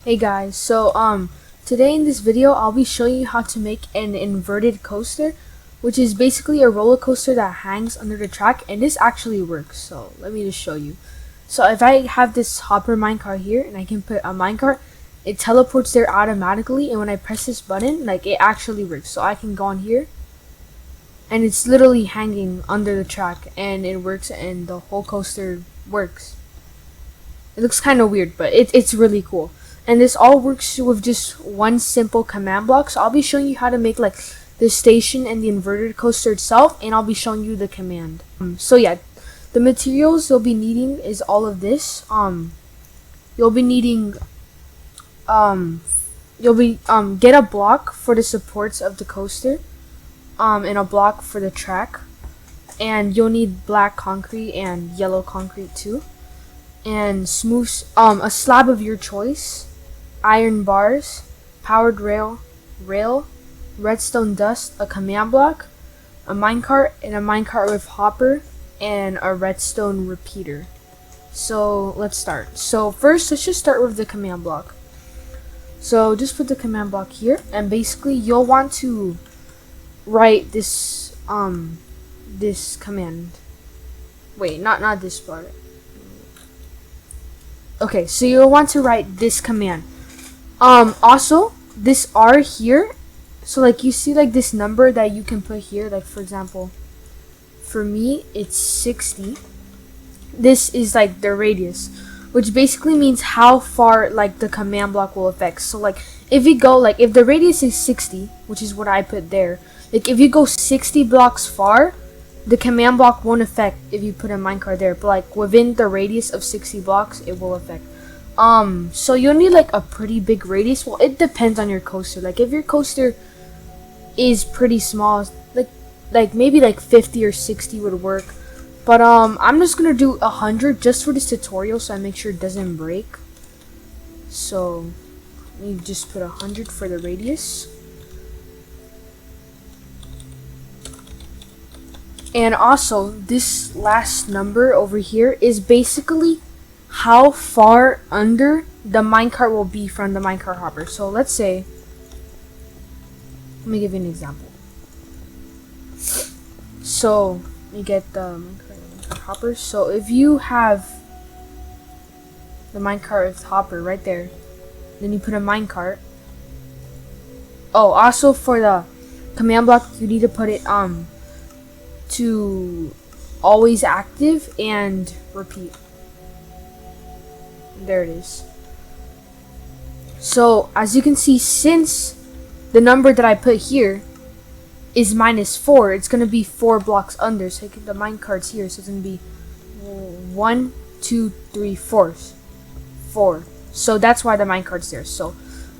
Hey guys, today in this video I'll be showing you how to make an inverted coaster, which is basically a roller coaster that hangs under the track, and this actually works. So let me just show you. So if I have this hopper minecart here and I can put a minecart, it teleports there automatically, and when I press this button, like, it actually works. So I can go on here and it's literally hanging under the track and it works, and the whole coaster works. It looks kind of weird, but it's really cool. And this all works with just one simple command block. So I'll be showing you how to make like the station and the inverted coaster itself, and I'll be showing you the command. So yeah, the materials you'll be needing is all of this. You'll be needing get a block for the supports of the coaster, and a block for the track, and you'll need black concrete and yellow concrete too, and a slab of your choice, iron bars, powered rail, redstone dust, a command block, a minecart, and a minecart with hopper, and a redstone repeater. So let's start. So first, let's just start with the command block. So just put the command block here, and basically you'll want to write this this command. Wait, not this part. Okay, so you'll want to write this command. Also, this R here, so like you see like this number that you can put here, like for example, for me it's 60. This is like the radius, which basically means how far like the command block will affect. So like if the radius is 60, which is what I put there, like if you go 60 blocks far, the command block won't affect if you put a minecart there, but like within the radius of 60 blocks it will affect. So you'll need like a pretty big radius. Well, it depends on your coaster. Like if your coaster is pretty small, like maybe like 50 or 60 would work. But I'm just gonna do 100 just for this tutorial, so I make sure it doesn't break. So you just put 100 for the radius. And also, this last number over here is basically how far under the minecart will be from the minecart hopper. So let's say, let me give you an example. So you get the minecart hopper. So if you have the minecart with hopper right there, then you put a minecart. Oh, also for the command block, you need to put it to always active and repeat. There it is. So as you can see, since the number that I put here is -4, it's gonna be 4 blocks under. So the minecart's here, so it's gonna be 1, 2, 3, 4. So that's why the minecart's there. So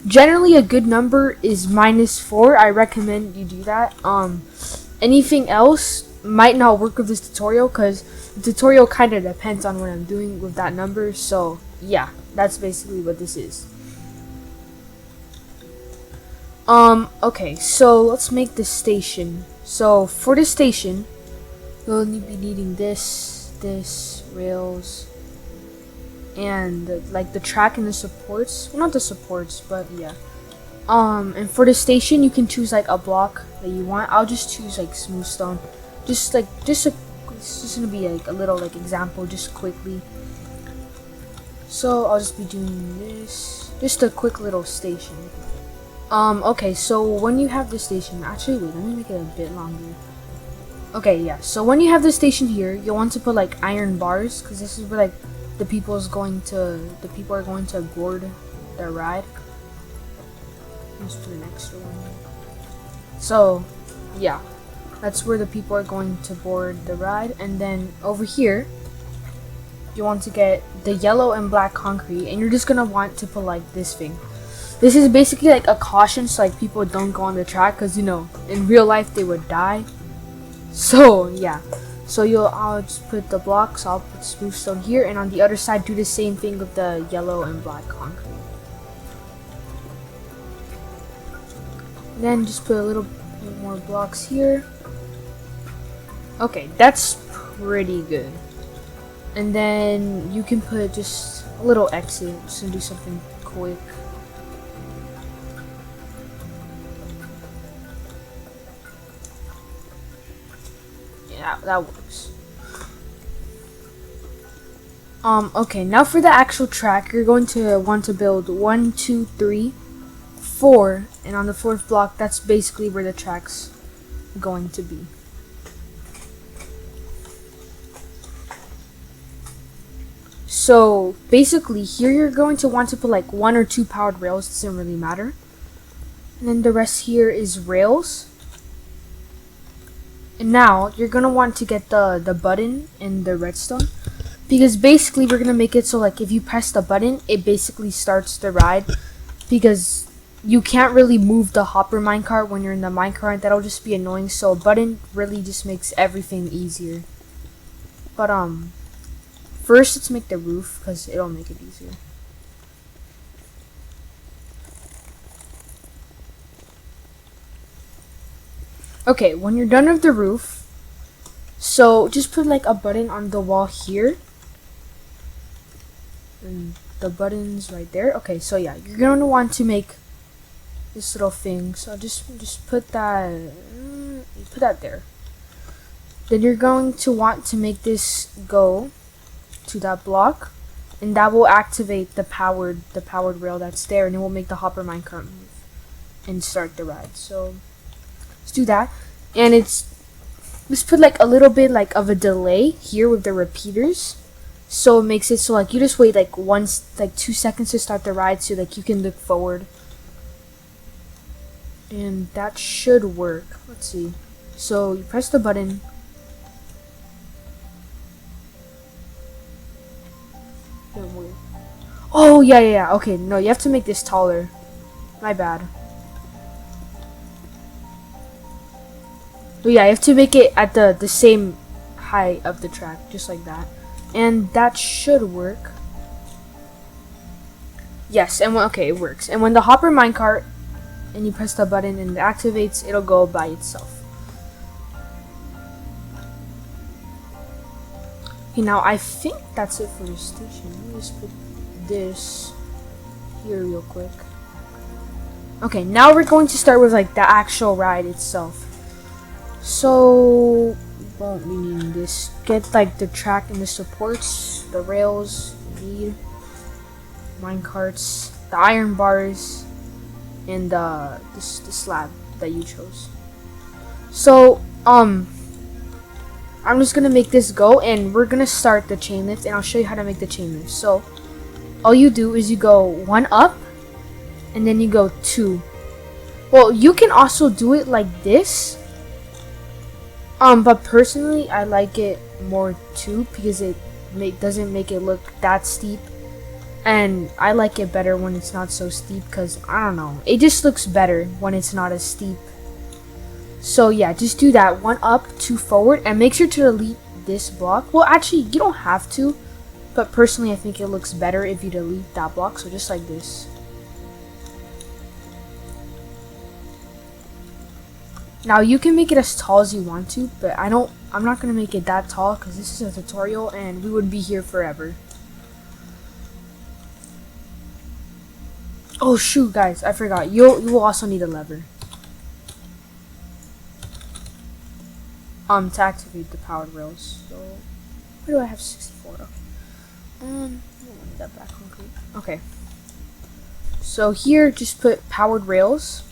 generally a good number is -4. I recommend you do that. Anything else might not work with this tutorial, because the tutorial kind of depends on what I'm doing with that number. So yeah, that's basically what this is. Okay, so let's make the station. So for the station, you'll be needing this, rails, and like the track and the supports. Well, not the supports, but yeah. And for the station, you can choose like a block that you want. I'll just choose like smooth stone. It's just gonna be like a little like example, just quickly. So I'll just be doing this, just a quick little station. Okay, so when you have the station, actually wait, let me make it a bit longer. Okay, yeah, so when you have the station here, you'll want to put like iron bars, because this is where like the people are going to board their ride. Let's put an extra one. So yeah, that's where the people are going to board the ride. And then over here, you want to get the yellow and black concrete, and you're just gonna want to put like this thing. This is basically like a caution, so like people don't go on the track, because you know in real life they would die. So yeah, so I'll just put the blocks. I'll put smooth stone here, and on the other side do the same thing with the yellow and black concrete. Then just put a little bit more blocks here. Okay, that's pretty good. And then you can put just a little exit, just to do something quick. that works. Okay, now for the actual track, you're going to want to build 1, 2, 3, 4, and on the 4th block, that's basically where the track's going to be. So basically, here you're going to want to put like 1 or 2 powered rails, doesn't really matter. And then the rest here is rails. And now you're gonna want to get the button and the redstone, because basically we're gonna make it so like if you press the button, it basically starts the ride, because you can't really move the hopper minecart when you're in the minecart. That'll just be annoying. So a button really just makes everything easier. But first let's make the roof, because it'll make it easier. Okay, when you're done with the roof, so just put like a button on the wall here. And the button's right there. Okay, so yeah, you're gonna want to make this little thing. So just put that there. Then you're going to want to make this go to that block, and that will activate the powered rail that's there, and it will make the hopper minecart move and start the ride. So let's do that. And let's put like a little bit like of a delay here with the repeaters, so it makes it so like you just wait like 2 seconds to start the ride, so like you can look forward. And that should work. Let's see. So you press the button. Oh yeah. Okay, no, you have to make this taller. My bad. But yeah, you have to make it at the same height of the track, just like that. And that should work. Yes, and okay, it works. And when the hopper minecart, and you press the button and it activates, it'll go by itself. Okay, now I think that's it for the station. Let me just put this here real quick. Okay, now we're going to start with like the actual ride itself. So won't be needing this. Get like the track and the supports, the rails you need, minecarts, the iron bars, and the slab that you chose. So I'm just gonna make this go, and we're gonna start the chain lift, and I'll show you how to make the chain lift. So all you do is you go 1 up, and then you go 2. Well, you can also do it like this. But personally, I like it more 2 because it doesn't make it look that steep, and I like it better when it's not so steep, because I don't know, it just looks better when it's not as steep. So yeah, just do that 1 up, 2 forward, and make sure to delete this block. Well, actually, you don't have to, but personally, I think it looks better if you delete that block. So just like this. Now you can make it as tall as you want to, but I'm not gonna make it that tall because this is a tutorial and we would be here forever. Oh shoot, guys, I forgot. You will also need a lever. To activate the powered rails. So why do I have 64? Okay. I don't need that back concrete. Okay. So here, just put powered rails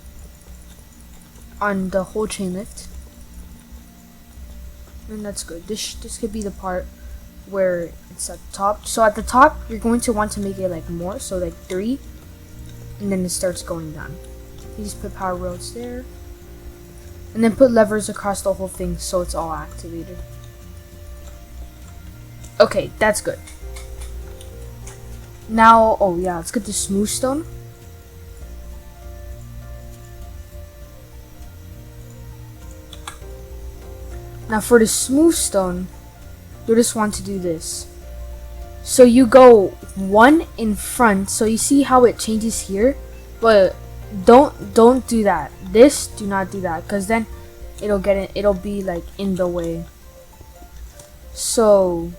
on the whole chain lift, and that's good. This could be the part where it's at the top. So at the top, you're going to want to make it like more, so like 3, and then it starts going down. You just put power rails there, and then put levers across the whole thing so it's all activated. Okay, that's good. Now, oh yeah, let's get the smooth stone. Now for the smooth stone, you just want to do this. So you go 1 in front. So you see how it changes here, but don't do that. Do not do that, because then it'll be like in the way. So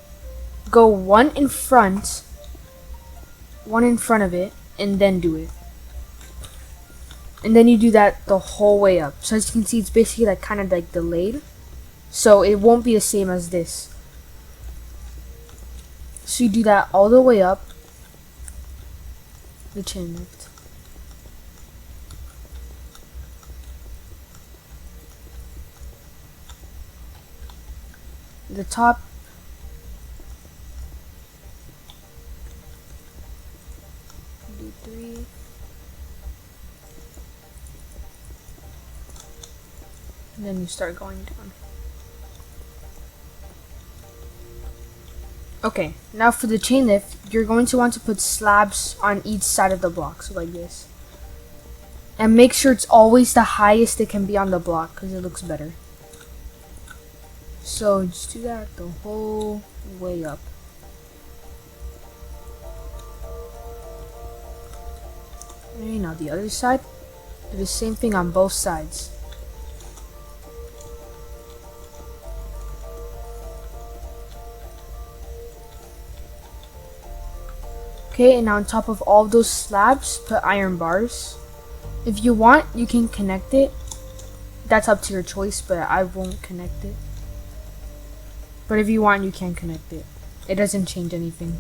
go 1 in front, 1 in front of it, and then do it. And then you do that the whole way up. So as you can see, it's basically like kind of like delayed. so it won't be the same as this. So you do that all the way up the chain lift. The top. Do 3. And then you start going down. Okay, now for the chain lift, you're going to want to put slabs on each side of the block, so like this. And make sure it's always the highest it can be on the block, because it looks better. So just do that the whole way up. Okay, now the other side, do the same thing on both sides. Okay, and on top of all those slabs, put iron bars. If you want, you can connect it. That's up to your choice, but I won't connect it. But if you want, you can connect it. It doesn't change anything.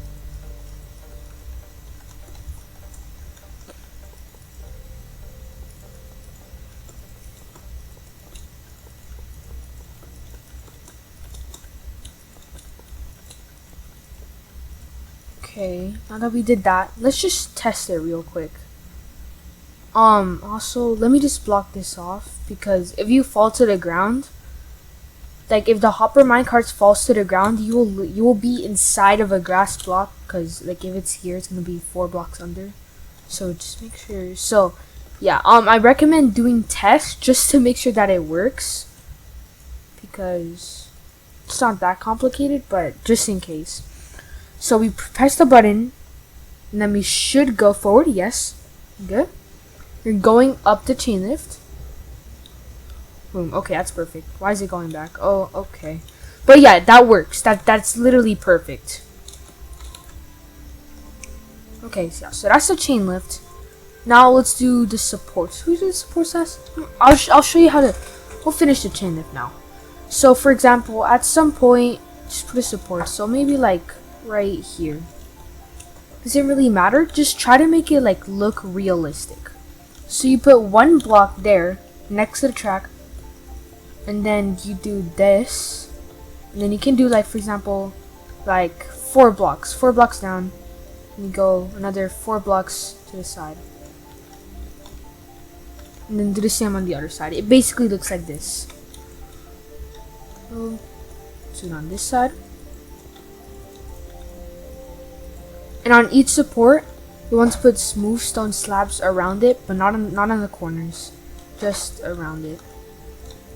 Okay, now that we did that, let's just test it real quick. Also, let me just block this off, because if you fall to the ground, like if the hopper minecart falls to the ground, you will be inside of a grass block, because like if it's here, it's gonna be 4 blocks under. So just make sure. So yeah, I recommend doing tests just to make sure that it works, because it's not that complicated, but just in case. So we press the button, and then we should go forward. Yes, good. You're going up the chain lift. Boom. Okay, that's perfect. Why is it going back? Oh, okay. But yeah, that works. That's literally perfect. Okay, so that's the chain lift. Now let's do the supports. Who did the supports last? I'll show you how to. We'll finish the chain lift now. So for example, at some point, just put a support. So maybe like right here. Does it really matter? Just try to make it like look realistic. So you put 1 block there next to the track, and then you do this, and then you can do like, for example, like 4 blocks down, and you go another 4 blocks to the side, and then do the same on the other side. It basically looks like this. So on this side, and on each support, you want to put smooth stone slabs around it, but not on the corners, just around it,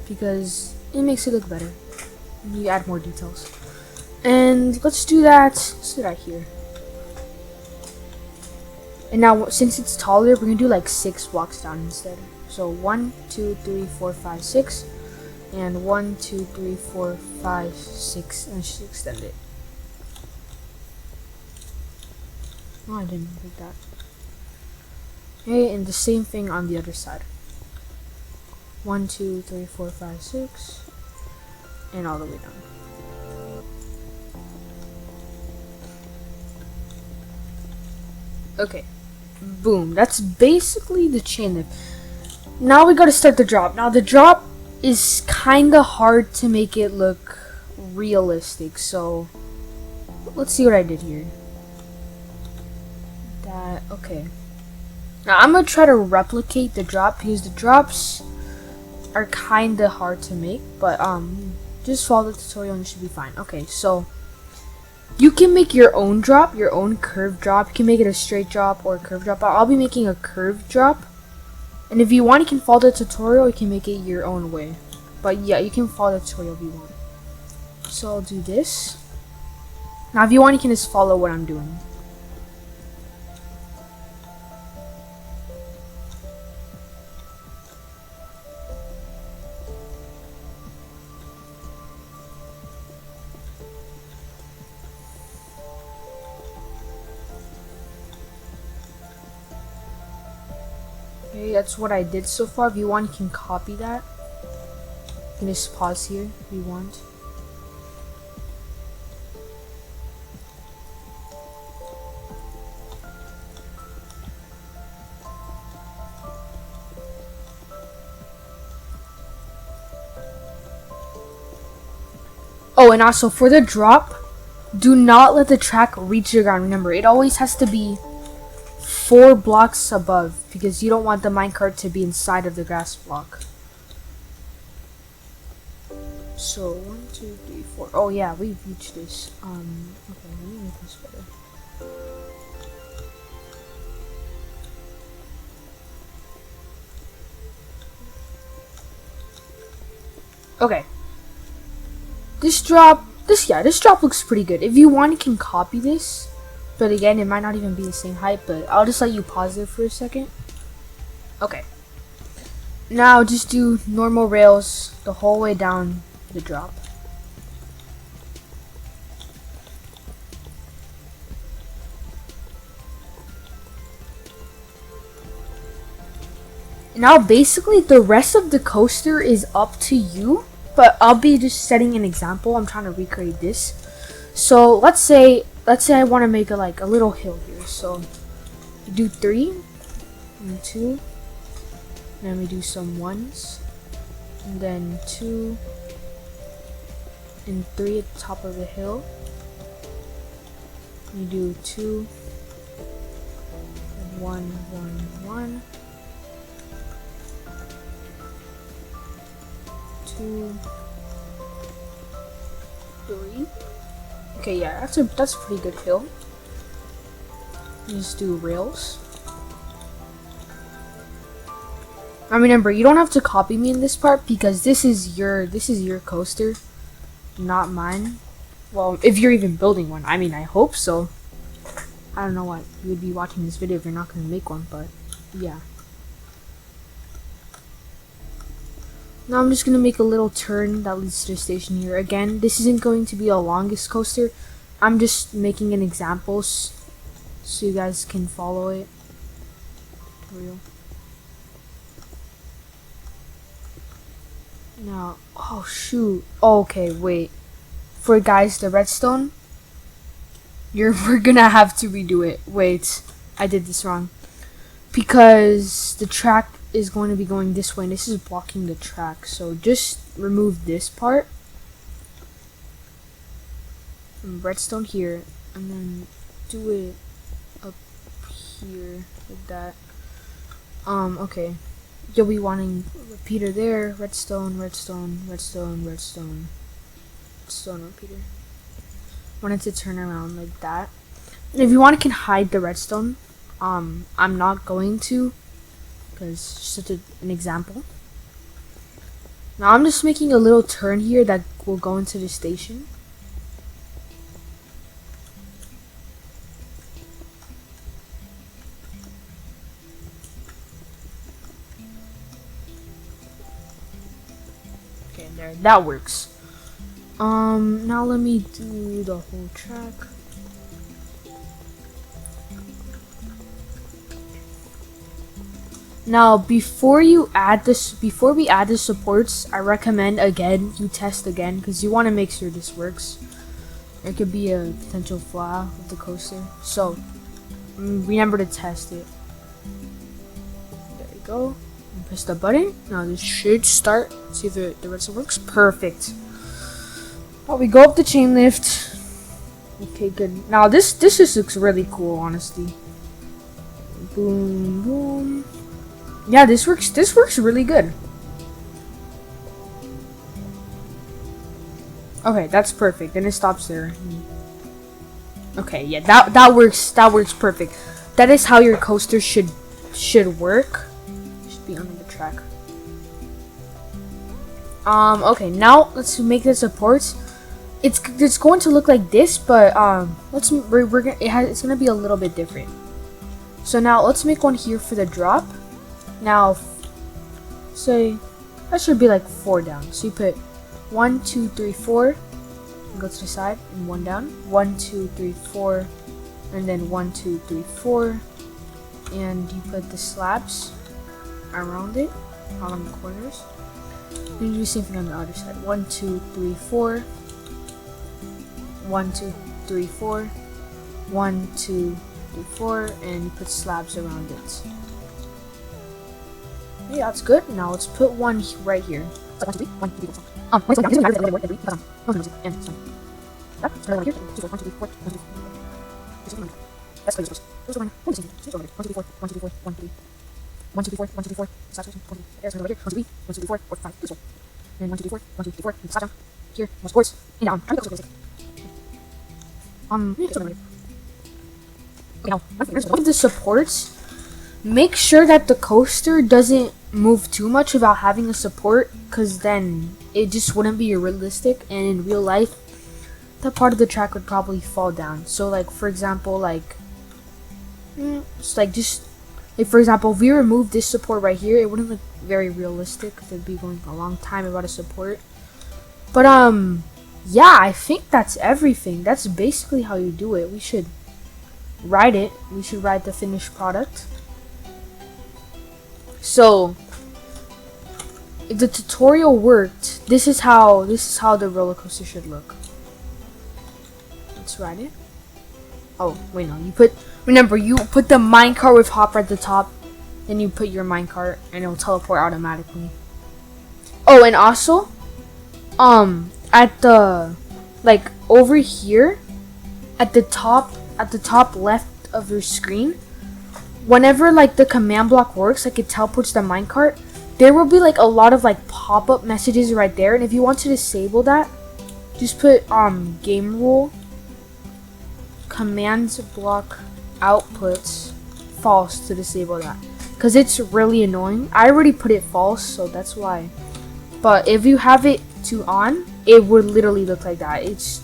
because it makes it look better. You add more details. And let's do that. Let's do that here. And now, since it's taller, we're gonna do like 6 blocks down instead. So 1, 2, 3, 4, 5, 6, and 1, 2, 3, 4, 5, 6, and just extend it. No, I didn't like that. Okay, and the same thing on the other side. 1, 2, 3, 4, 5, 6, and all the way down. Okay, boom. That's basically the chain lift. Now we gotta start the drop. Now the drop is kinda hard to make it look realistic, so let's see what I did here. Okay. Now I'm gonna try to replicate the drop, because the drops are kinda hard to make, but just follow the tutorial and it should be fine. Okay, so you can make your own drop, your own curved drop. You can make it a straight drop or a curved drop. I'll be making a curved drop, and if you want, you can follow the tutorial. You can make it your own way, but yeah, you can follow the tutorial if you want. So I'll do this. Now if you want, you can just follow what I'm doing. Okay, that's what I did so far. If you want, you can copy that. You can just pause here if you want. Oh, and also for the drop, do not let the track reach the ground. Remember, it always has to be 4 blocks above because you don't want the minecart to be inside of the grass block. So 1, 2, 3, 4. Oh yeah, we've reached this. Okay, let me make this better. Okay. This drop looks pretty good. If you want, you can copy this. But again, it might not even be the same height, but I'll just let you pause it for a second. Okay. Now just do normal rails the whole way down the drop. Now basically the rest of the coaster is up to you, but I'll be just setting an example. I'm trying to recreate this. So let's say I want to make a little hill here. So do 3 and 2, then we do some 1s, and then 2 and 3 at the top of the hill. You do 2 and 1, 1, 1. 2, 3. Okay, yeah, that's a pretty good hill. You just do rails. Now remember, you don't have to copy me in this part because this is your coaster, not mine. Well, if you're even building one, I mean, I hope so. I don't know why you would be watching this video if you're not gonna make one, but yeah. Now I'm just going to make a little turn that leads to the station here. Again, this isn't going to be a longest coaster. I'm just making an example so you guys can follow it. Real. Now, oh shoot. Oh, okay, wait. For guys, the redstone, we're going to have to redo it. Wait, I did this wrong. Because the track is going to be going this way and this is blocking the track, so just remove this part and redstone here and then do it up here like that. Okay, you'll be wanting repeater there, redstone, redstone, redstone, redstone, redstone, repeater. Want it to turn around like that, and if you want, you can hide the redstone. I'm not going to, because it's just an example. Now I'm just making a little turn here that will go into the station. Okay, there, that works. Now let me do the whole track. Now, before we add the supports, I recommend again you test again because you want to make sure this works. There could be a potential flaw with the coaster, so remember to test it. There you go. And press the button. Now this should start. See if the redstone works. Perfect. Well, we go up the chain lift. Okay, good. Now this just looks really cool, honestly. Boom, boom. Yeah, this works really good. Okay, that's perfect. Then it stops there. Okay, yeah, that works perfect. That is how your coaster should work. Should be under the track. Okay, now let's make the supports. It's going to look like this, but it's gonna be a little bit different. So now let's make one here for the drop. Now, say that should be like 4 down. So you put 1, 2, 3, 4, and go to the side, and 1 down. 1, 2, 3, 4, and then 1, 2, 3, 4, and you put the slabs around it, on the corners. Then you do the same thing on the other side. 1, 2, 3, 4. 1, 2, 3, 4. 1, 2, 3, 4, and you put slabs around it. Okay, that's good. Now let's put one right here. So 1, 2, 3, 1, 2, 3, 4. Wait, so yeah, this is work, and so. That, so 1 here, 2, 4, 1, 2, 3, 4, 1, 2, 3. That's close. Those are 1, 2, 3, 4, 1, 2, 3, 4, 1, 2, 3, 4, 1, 3. 1, 2, 3, 4, 1, 2, 3, 4. Slash 1, 2, 3. There's another here. 1, 2, 3, 1, 2, 3, 4, 4, 5. This one. And 1, 2, 3, 4, 1, 2, 3, 4. And slash down. Here, more supports. And down. Try to go so this one right here. Okay, now, with the supports, make sure that the coaster doesn't move too much without having a support, because then it just wouldn't be realistic, and in real life that part of the track would probably fall down. So like for example, like for example, if we remove this support right here, it wouldn't look very realistic because it'd be going a long time without a support. But yeah, I think that's everything. That's basically how you do it. We should write it. We should write the finished product. So if the tutorial worked, this is how the roller coaster should look. Let's write it. Oh wait, no, remember you put the minecart with hopper at the top, then you put your minecart and it'll teleport automatically. Oh, and also at the over here at the top left of your screen, whenever like the command block works, like it teleports the minecart, there will be like a lot of like pop-up messages right there, and if you want to disable that, just put game rule command block outputs false to disable that, because it's really annoying. I already put it false, so that's why. But if you have it to on, it would literally look like that. It's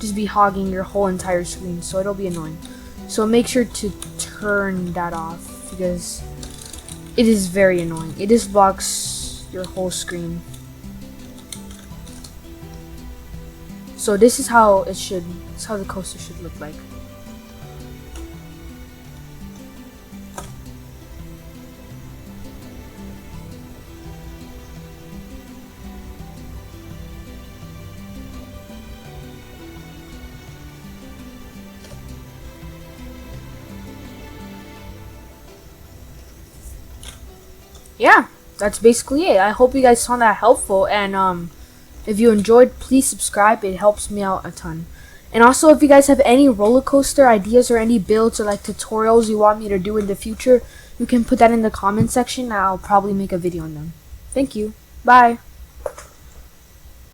just be hogging your whole entire screen, so it'll be annoying. So make sure to turn that off, because it is very annoying. It just blocks your whole screen. So this is how it should, this is how the coaster should look like. Yeah, that's basically it. I hope you guys found that helpful, and if you enjoyed, please subscribe. It helps me out a ton. And also, if you guys have any roller coaster ideas or any builds or like tutorials you want me to do in the future, you can put that in the comment section and I'll probably make a video on them. Thank you. Bye.